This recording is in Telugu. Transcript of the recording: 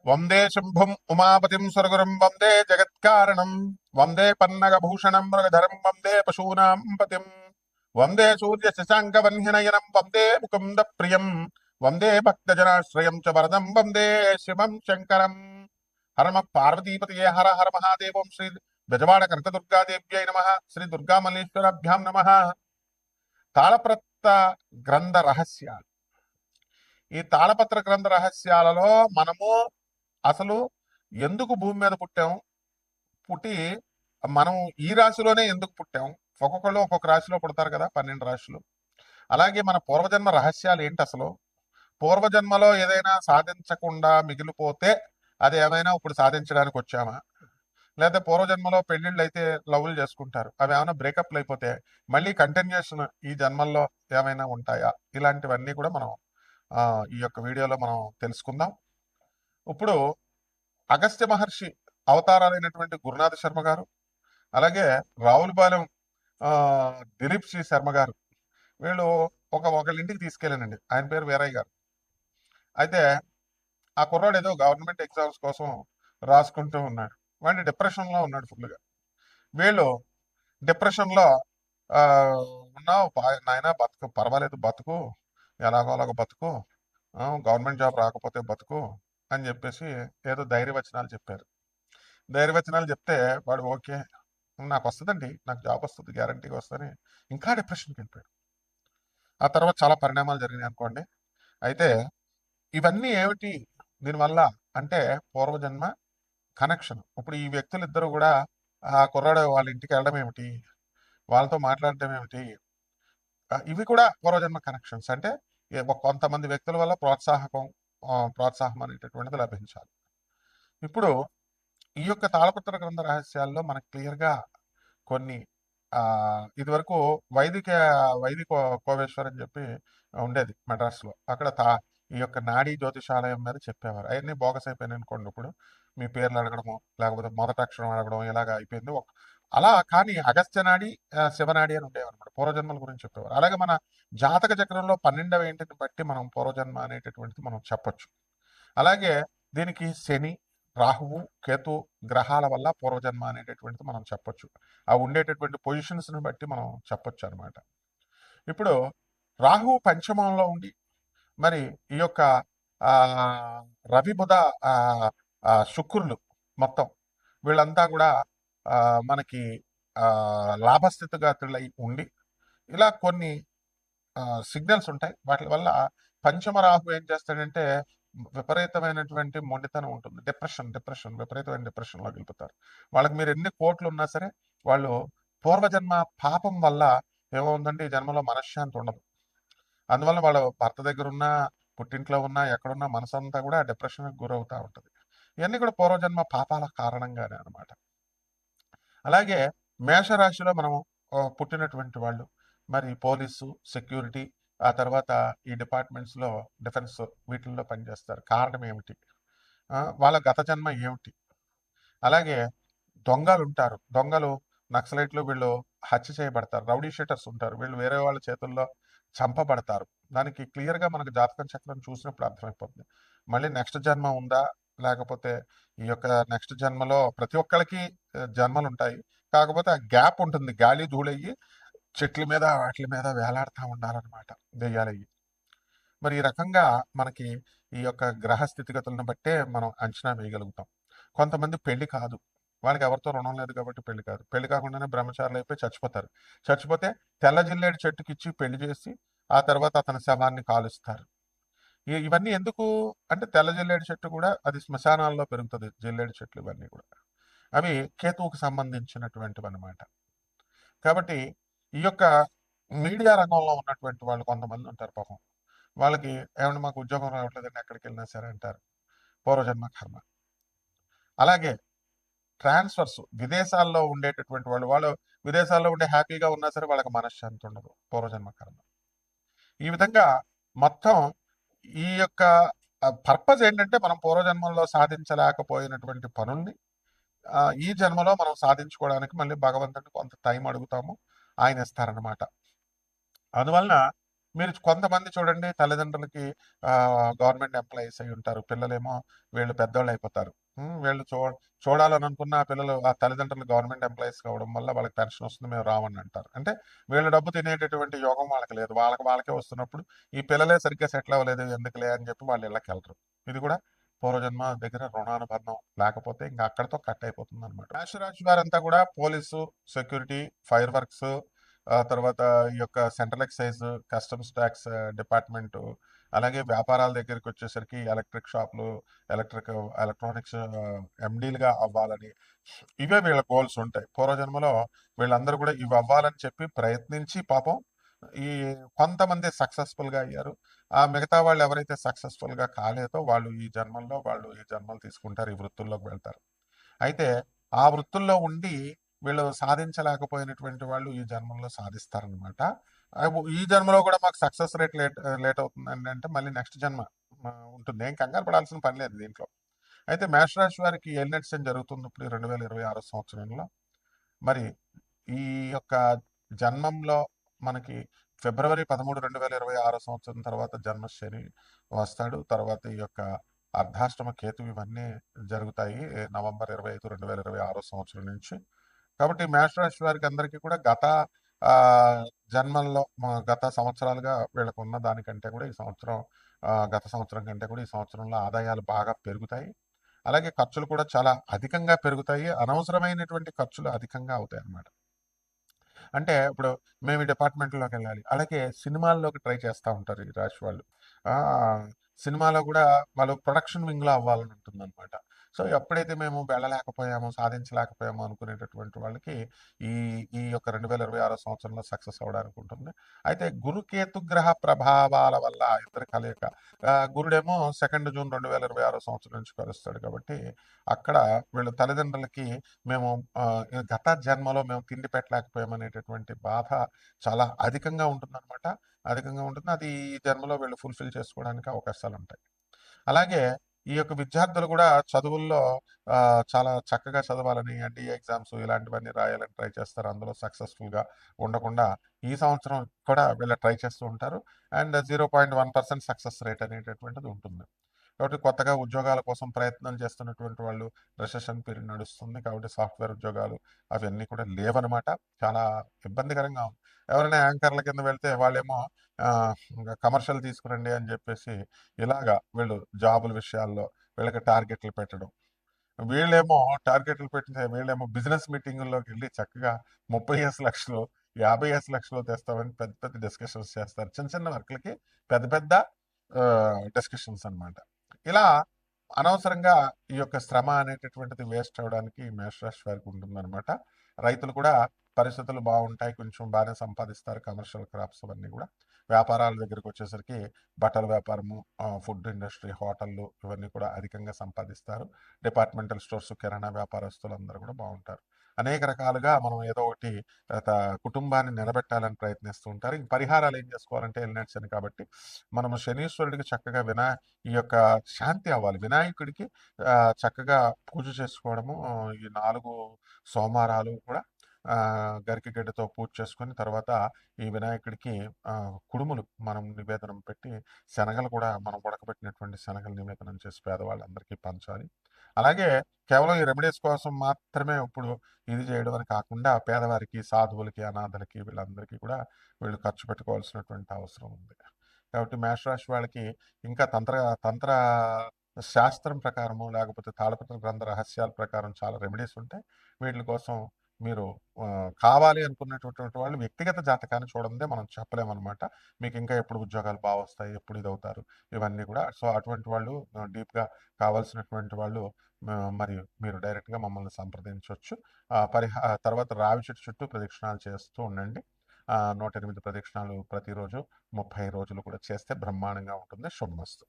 వందే శంభుం ఉమాపతిం స్వర్గురం వందే జగత్కారణం వందే పన్నగభూషణం మృగధరం వందే పశూనాం పతిం వందే సూర్య శశాంక వన్యనయనం వందే ముకుంద ప్రియం వందే భక్తజనాశ్రయం చ వరదం వందే శివం శంకరం. హరమ పార్వతీపతయే హర హర మహాదేవం. శ్రీ బెజవాడ కనకదుర్గాదేవ్యై నమ. శ్రీ దుర్గామల్లేశ్వరాభ్యాం నమ. తాళపత్ర గ్రంథ రహస్యాలు. ఈ తాళపత్ర గ్రంథ రహస్యాలలో మనము అసలు ఎందుకు భూమి మీద పుట్టాం, పుట్టి మనం ఈ రాశిలోనే ఎందుకు పుట్టాం, ఒక్కొక్కళ్ళు ఒక్కొక్క రాశిలో పుడతారు కదా, 12 రాశులు. అలాగే మన పూర్వజన్మ రహస్యాలు ఏంటి, అసలు పూర్వజన్మలో ఏదైనా సాధించకుండా మిగిలిపోతే అది ఏమైనా ఇప్పుడు సాధించడానికి వచ్చామా, లేదా పూర్వజన్మలో పెళ్లిళ్ళు అయితే లవ్లు చేసుకుంటారు, అవి ఏమైనా బ్రేకప్లు అయిపోతే మళ్ళీ కంటిన్యూషన్ ఈ జన్మల్లో ఏమైనా ఉంటాయా, ఇలాంటివన్నీ కూడా మనం ఈ యొక్క వీడియోలో మనం తెలుసుకుందాం. ఇప్పుడు అగస్త్య మహర్షి అవతారాలైనటువంటి గురునాథ శర్మ గారు, అలాగే రావులపాలెం దిలీప్ శ్రీ శర్మ గారు, వీళ్ళు ఒకళ్ళ ఇంటికి తీసుకెళ్ళానండి. ఆయన పేరు వీరయ్య గారు. అయితే ఆ కుర్రాడు ఏదో గవర్నమెంట్ ఎగ్జామ్స్ కోసం రాసుకుంటూ ఉన్నాడు. వాడిని డిప్రెషన్లో ఉన్నాడు ఫుల్గా. వీళ్ళు డిప్రెషన్లో ఉన్నావు నాయన, బతుకు పర్వాలేదు, బతుకు ఎలాగో అలాగో బతుకు, గవర్నమెంట్ జాబ్ రాకపోతే బతుకు అని చెప్పేసి ఏదో ధైర్యవచనాలు చెప్పారు. ధైర్యవచనాలు చెప్తే వాడు ఓకే, నాకు వస్తుందండి, నాకు జాబ్ వస్తుంది, గ్యారంటీగా వస్తుందని ఇంకా డిప్రెషన్కి వెళ్ళిపోయాడు. ఆ తర్వాత చాలా పరిణామాలు జరిగినాయి అనుకోండి. అయితే ఇవన్నీ ఏమిటి దీనివల్ల అంటే పూర్వజన్మ కనెక్షన్. ఇప్పుడు ఈ వ్యక్తులు ఇద్దరు కూడా ఆ కుర్రాడు వాళ్ళ ఇంటికి వెళ్ళడం ఏమిటి, వాళ్ళతో మాట్లాడటం ఏమిటి, ఇవి కూడా పూర్వజన్మ కనెక్షన్స్. అంటే కొంతమంది వ్యక్తుల వల్ల ప్రోత్సాహం అనేటటువంటిది లభించాలి. ఇప్పుడు ఈ యొక్క తాళపత్ర గ్రంథ రహస్యాల్లో మనకు క్లియర్గా కొన్ని ఇదివరకు వైదిక కోవేశ్వర్ అని చెప్పి ఉండేది మెడ్రాస్లో. అక్కడ ఈ యొక్క నాడీ జ్యోతిషాలయం మీద చెప్పేవారు. అవన్నీ బోగస్ అయిపోయినాయి అనుకోండి. ఇప్పుడు మీ పేర్లు అడగడము, లేకపోతే మొదటి అక్షరం అడగడం, ఇలాగ అయిపోయింది. అలా కానీ అగస్త్య నాడి, శివనాడి అని ఉండేవారు అనమాట. పూర్వజన్మల గురించి చెప్పేవారు. అలాగే మన జాతక చక్రంలో 12వ ఇంటిని బట్టి మనం పూర్వజన్మ అనేటటువంటిది మనం చెప్పొచ్చు. అలాగే దీనికి శని, రాహువు, కేతు గ్రహాల వల్ల పూర్వజన్మ అనేటటువంటిది మనం చెప్పొచ్చు. ఆ ఉండేటటువంటి పొజిషన్స్ని బట్టి మనం చెప్పొచ్చు అనమాట. ఇప్పుడు రాహువు పంచమంలో ఉండి మరి ఈ యొక్క రవి, బుధ, శుక్రులు మొత్తం వీళ్ళంతా కూడా మనకి లాభస్థితిగతులై ఉండి ఇలా కొన్ని సిగ్నల్స్ ఉంటాయి. వాటి వల్ల పంచమ రాహు ఏం చేస్తాడంటే విపరీతమైనటువంటి మొండితనం ఉంటుంది. డిప్రెషన్ విపరీతమైన డిప్రెషన్లోకి వెళ్ళిపోతారు. వాళ్ళకి మీరు ఎన్ని కోట్లు ఉన్నా సరే వాళ్ళు పూర్వజన్మ పాపం వల్ల ఏమవుతుందంటే ఈ జన్మలో మనశ్శాంతి ఉండదు. అందువల్ల వాళ్ళ భర్త దగ్గర ఉన్నా, పుట్టింట్లో ఉన్నా, ఎక్కడున్నా మనసంతా కూడా డిప్రెషన్కి గురవుతూ ఉంటుంది. ఇవన్నీ కూడా పూర్వజన్మ పాపాల కారణంగానే అనమాట. అలాగే మేషరాశిలో మనం పుట్టినటువంటి వాళ్ళు మరి పోలీసు, సెక్యూరిటీ, ఆ తర్వాత ఈ డిపార్ట్మెంట్స్లో, డిఫెన్స్ వీటిల్లో పనిచేస్తారు. కారణం ఏమిటి, వాళ్ళ గత జన్మ ఏమిటి. అలాగే దొంగలు ఉంటారు. దొంగలు, నక్సలైట్లు వీళ్ళు హత్య చేయబడతారు. రౌడీ షీటర్స్ ఉంటారు, వీళ్ళు వేరే వాళ్ళ చేతుల్లో చంపబడతారు. దానికి క్లియర్గా మనకు జాతకం చక్రం చూసినప్పుడు అర్థమైపోతుంది. మళ్ళీ నెక్స్ట్ జన్మ ఉందా, లేకపోతే ఈ యొక్క నెక్స్ట్ జన్మలో ప్రతి ఒక్కరికి జన్మలు ఉంటాయి. కాకపోతే ఆ గ్యాప్ ఉంటుంది, గాలి ధూళయ్యి చెట్ల మీద వాటి మీద వేలాడుతూ ఉండాలన్నమాట దెయ్యాలయ్యి. మరి ఈ రకంగా మనకి ఈ యొక్క గ్రహ స్థితిగతులను బట్టే మనం అంచనా వేయగలుగుతాం. కొంతమంది పెళ్లి కాదు, వాళ్ళకి ఎవరితో రుణం లేదు కాబట్టి పెళ్లి కాదు. పెళ్లి కాకుండానే బ్రహ్మచారులు అయిపోయి చచ్చిపోతారు. చచ్చిపోతే తెల్ల జిల్లేడు చెట్టుకి ఇచ్చి పెళ్లి చేసి ఆ తర్వాత అతని శవాన్ని కాలుస్తారు. ఇవన్నీ ఎందుకు అంటే తెల్ల జిల్లేడు చెట్టు కూడా అది శ్మశానాల్లో పెరుగుతుంది. జిల్లేడు చెట్లు ఇవన్నీ కూడా అవి కేతువుకు సంబంధించినటువంటివి అనమాట. కాబట్టి ఈ యొక్క మీడియా రంగంలో ఉన్నటువంటి వాళ్ళు కొంతమంది ఉంటారు పాపం. వాళ్ళకి ఏమన్నా మాకు ఉద్యోగం రావట్లేదని ఎక్కడికి వెళ్ళినా సరే అంటారు, పూర్వజన్మ కర్మ. అలాగే ట్రాన్స్ఫర్స్, విదేశాల్లో ఉండేటటువంటి వాళ్ళు విదేశాల్లో ఉండే హ్యాపీగా ఉన్నా సరే వాళ్ళకి మనశ్శాంతి ఉండదు, పూర్వజన్మ కర్మ. ఈ విధంగా మొత్తం ఈ యొక్క పర్పస్ ఏంటంటే మనం పూర్వజన్మల్లో సాధించలేకపోయినటువంటి పనుల్ని ఈ జన్మలో మనం సాధించుకోవడానికి మళ్ళీ భగవంతుడిని కొంత టైం అడుగుతాము, ఆయన ఇస్తారనమాట. అందువలన మీరు కొంతమంది చూడండి తల్లిదండ్రులకి గవర్నమెంట్ ఎంప్లాయీస్ అయి ఉంటారు. పిల్లలేమో వీళ్ళు పెద్దోళ్ళు అయిపోతారు. వీళ్ళు చూడాలని అనుకున్న ఆ పిల్లలు ఆ తల్లిదండ్రులు గవర్నమెంట్ ఎంప్లాయీస్ కావడం వల్ల వాళ్ళకి పెన్షన్ వస్తుంది మేము రామని అంటారు. అంటే వీళ్ళ డబ్బు తినేటటువంటి యోగం వాళ్ళకి లేదు. వాళ్ళకే వస్తున్నప్పుడు ఈ పిల్లలే సరిగ్గా సెటిల్ అవ్వలేదు ఎందుకులే అని చెప్పి వాళ్ళు ఇళ్ళకి వెళ్ళరు. ఇది కూడా పూర్వజన్మ దగ్గర రుణానుబంధం లేకపోతే ఇంకా అక్కడితో కట్ అయిపోతుంది అనమాట. మేషరాశి వారంతా కూడా పోలీసు, సెక్యూరిటీ, ఫైర్ వర్క్స్, తర్వాత ఈ యొక్క central excise, customs tax department, అలాగే వ్యాపారాల దగ్గరికి వచ్చేసరికి ఎలక్ట్రిక్ షాపులు, ఎలక్ట్రానిక్స్ ఎండీలుగా అవ్వాలని ఇవే వీళ్ళ గోల్స్ ఉంటాయి. పూర్వజన్మలో వీళ్ళందరూ కూడా ఇవి అవ్వాలని చెప్పి ప్రయత్నించి పాపం ఈ కొంతమంది సక్సెస్ఫుల్ గా అయ్యారు. ఆ మిగతా వాళ్ళు ఎవరైతే సక్సెస్ఫుల్ గా కాలేదో వాళ్ళు ఈ జన్మలు తీసుకుంటారు, ఈ వృత్తుల్లోకి వెళ్తారు. అయితే ఆ వృత్తుల్లో ఉండి వీళ్ళు సాధించలేకపోయినటువంటి వాళ్ళు ఈ జన్మలో సాధిస్తారనమాట. ఈ జన్మలో కూడా మాకు సక్సెస్ రేట్ లేట్ అవుతుందండి అంటే మళ్ళీ నెక్స్ట్ జన్మ ఉంటుంది. ఏం కంగారు పడాల్సిన పని లేదు దీంట్లో. అయితే మేషరాశి వారికి ఏలినట్స్ జరుగుతుంది ఇప్పుడు 2026 సంవత్సరంలో. మరి ఈ యొక్క జన్మంలో మనకి ఫిబ్రవరి 13, 2026 సంవత్సరం తర్వాత జన్మ శని వస్తాడు. తర్వాత ఈ యొక్క అర్ధాష్టమ కేతు ఇవన్నీ జరుగుతాయి నవంబర్ 25, 2026 సంవత్సరం నుంచి. కాబట్టి మేషరాశి వారికి అందరికీ కూడా ఆ జన్మల్లో గత సంవత్సరాలుగా వీళ్ళకు ఉన్న దానికంటే కూడా ఈ సంవత్సరం గత సంవత్సరం కంటే కూడా ఈ సంవత్సరంలో ఆదాయాలు బాగా పెరుగుతాయి. అలాగే ఖర్చులు కూడా చాలా అధికంగా పెరుగుతాయి. అనవసరమైనటువంటి ఖర్చులు అధికంగా అవుతాయి అన్నమాట. అంటే ఇప్పుడు మేము ఈ డిపార్ట్మెంట్‌లోకి వెళ్ళాలి. అలాగే సినిమాల్లోకి ట్రై చేస్తా ఉంటారు ఈ రాశి వాళ్ళు. సినిమాలో కూడా వాళ్ళు ప్రొడక్షన్ వింగ్‌లో అవ్వాలని ఉంటుందన్నమాట. సో, ఎప్పుడైతే మేము వెళ్ళలేకపోయామో, సాధించలేకపోయామో అనుకునేటటువంటి వాళ్ళకి ఈ ఈ యొక్క 2026 సంవత్సరంలో సక్సెస్ అవ్వడానికి ఉంటుంది. అయితే గురుకేతు గ్రహ ప్రభావాల వల్ల ఇద్దరి కలయిక గురుడేమో 2 జూన్ 2026 సంవత్సరం నుంచి కలుస్తాడు కాబట్టి అక్కడ వీళ్ళ తల్లిదండ్రులకి మేము గత జన్మలో మేము తిండి పెట్టలేకపోయామనేటటువంటి బాధ చాలా అధికంగా ఉంటుందన్నమాట. అధికంగా ఉంటుంది. అది ఈ జన్మలో వీళ్ళు ఫుల్ఫిల్ చేసుకోవడానికి అవకాశాలుంటాయి. అలాగే ఈ యొక్క విద్యార్థులు కూడా చదువుల్లో చాలా చక్కగా చదవాలని ఎన్‌డీఏ ఎగ్జామ్స్ ఇలాంటివన్నీ రాయాలని ట్రై చేస్తారు. అందులో సక్సెస్‌ఫుల్‌గా ఉండకుండా ఈ సంవత్సరం కూడా వీళ్ళు ట్రై చేస్తూ ఉంటారు. అండ్ 0.1% సక్సెస్ రేట్ అనేటటువంటిది ఉంటుంది. కాబట్టి కొత్తగా ఉద్యోగాల కోసం ప్రయత్నం చేస్తున్నటువంటి వాళ్ళు రిసెషన్ పీరియడ్ నడుస్తుంది. కాబట్టి సాఫ్ట్‌వేర్ ఉద్యోగాలు అవన్నీ కూడా లేవనమాట. చాలా ఇబ్బందికరంగా ఉంది. ఎవరైనా యాంకర్‌ల కింద వెళ్తే వాళ్ళేమో కమర్షియల్ తీసుకురండి అని చెప్పేసి ఇలాగా వీళ్ళు జాబుల విషయాల్లో వీళ్ళకి టార్గెట్లు పెట్టడం. వీళ్ళేమో టార్గెట్లు పెట్టిన వీళ్ళేమో బిజినెస్ మీటింగుల్లోకి వెళ్ళి చక్కగా 30 లక్షలు, 50 లక్షలు తెస్తామని పెద్ద పెద్ద డిస్కషన్స్ చేస్తారు. చిన్న చిన్న వర్క్‌లకి పెద్ద పెద్ద డిస్కషన్స్ అన్నమాట. ఇలా అనవసరంగా ఈ యొక్క శ్రమ అనేటటువంటిది వేస్ట్ అవ్వడానికి మేషరాశి వారికి ఉంటుందన్నమాట. రైతులు కూడా పరిస్థితులు బాగుంటాయి. కొంచెం బాగానే సంపాదిస్తారు. కమర్షియల్ క్రాప్స్ అవన్నీ కూడా. వ్యాపారాల దగ్గరికి వచ్చేసరికి బట్టల వ్యాపారము, ఫుడ్ ఇండస్ట్రీ, హోటళ్ళు ఇవన్నీ కూడా అధికంగా సంపాదిస్తారు. డిపార్ట్మెంటల్ స్టోర్స్, కిరాణా వ్యాపారస్తులు అందరూ కూడా బాగుంటారు. అనేక రకాలుగా మనం ఏదో ఒకటి త కుటుంబాన్ని నిలబెట్టాలని ప్రయత్నిస్తూ ఉంటారు. ఇంక పరిహారాలు ఏం చేసుకోవాలంటే ఎలినట్స్ అని కాబట్టి మనము శనీశ్వరుడికి చక్కగా ఈ యొక్క శాంతి అవ్వాలి. వినాయకుడికి చక్కగా పూజ చేసుకోవడము, ఈ 4 సోమవారాలు కూడా గరిక గడ్డతో పూజ చేసుకొని తర్వాత ఈ వినాయకుడికి కుడుములు మనం నివేదనం పెట్టి శనగలు కూడా మనం ఉడకబెట్టినటువంటి శనగలు నివేదనం చేసి పేదవాళ్ళందరికీ పంచాలి. అలాగే కేవలం ఈ రెమెడీస్ కోసం మాత్రమే ఇప్పుడు ఇది చేయడం అని కాకుండా పేదవారికి, సాధువులకి, అనాథలకి వీళ్ళందరికీ కూడా వీళ్ళు ఖర్చు పెట్టుకోవాల్సినటువంటి అవసరం ఉంది. కాబట్టి మేషరాశి వాళ్ళకి ఇంకా తంత్ర శాస్త్రం ప్రకారము లేకపోతే తాళపత్ర గ్రంథ రహస్యాల ప్రకారం చాలా రెమెడీస్ ఉంటాయి. వీటి కోసం మీరు కావాలి అనుకున్నటువంటి వాళ్ళు వ్యక్తిగత జాతకాన్ని చూడందే మనం చెప్పలేమనమాట. మీకు ఇంకా ఎప్పుడు ఉద్యోగాలు వస్తాయి, ఎప్పుడు ఇదవుతారు ఇవన్నీ కూడా. సో, అటువంటి వాళ్ళు డీప్‌గా కావాల్సినటువంటి వాళ్ళు మరి మీరు డైరెక్ట్‌గా మమ్మల్ని సంప్రదించొచ్చు. తర్వాత రావి చెట్టు చుట్టూ ప్రదక్షిణాలు చేస్తూ ఉండండి. 108 ప్రదక్షిణాలు ప్రతిరోజు 30 రోజులు కూడా చేస్తే బ్రహ్మాండంగా ఉంటుంది. శుభమస్తు.